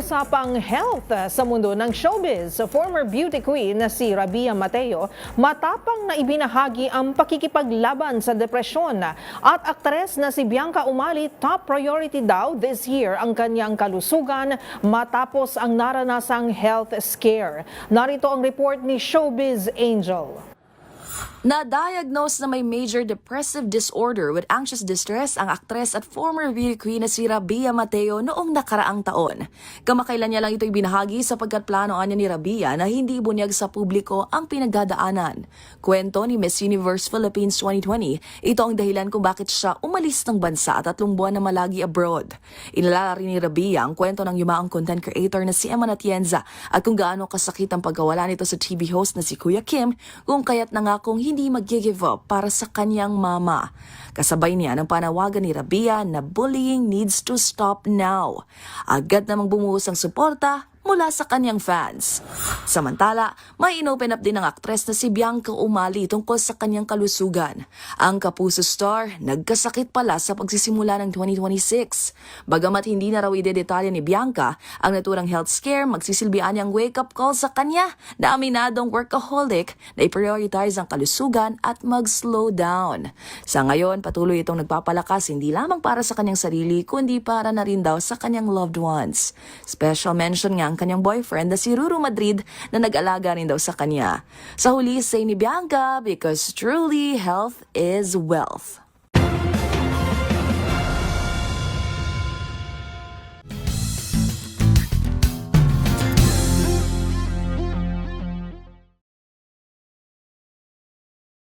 Usapang health sa mundo ng showbiz. Former beauty queen na si Rabia Mateo matapang na ibinahagi ang pakikipaglaban sa depresyon. At aktres na si Bianca Umali, top priority daw this year ang kanyang kalusugan matapos ang naranasang health scare. Narito ang report ni Showbiz Angel. Na-diagnose na may major depressive disorder with anxious distress ang aktres at former beauty queen na si Rabia Mateo noong nakaraang taon. Kamakailan niya lang ito ibinahagi sapagkat planoan niya ni Rabia na hindi bunyag sa publiko ang pinagdadaanan. Kwento ni Miss Universe Philippines 2020, ito ang dahilan kung bakit siya umalis ng bansa at 3 buwan na malagi abroad. Inalala rin ni Rabia ang kwento ng yumaang content creator na si Emma Atienza at kung gaano kasakit ang pagkawala nito sa TV host na si Kuya Kim, kung kaya't nangakong hindi mag-give up para sa kanyang mama. Kasabay niya ng panawagan ni Rabia na bullying needs to stop now. Agad namang bumuhos ang suporta mula sa kanyang fans. Samantala, may inopen up din ng aktres na si Bianca Umali tungkol sa kanyang kalusugan. Ang kapuso star, nagkasakit pala sa pagsisimula ng 2026. Bagamat hindi na raw idedetalya ni Bianca, ang naturang health scare magsisilbihan niyang wake-up call sa kanya na aminadong workaholic na i-prioritize ang kalusugan at mag-slow down. Sa ngayon, patuloy itong nagpapalakas hindi lamang para sa kanyang sarili kundi para na rin daw sa kanyang loved ones. Special mention nga ang kanyang boyfriend na si Ruru Madrid na nag-alaga rin daw sa kanya. Sa huli, say ni Bianca, because truly health is wealth.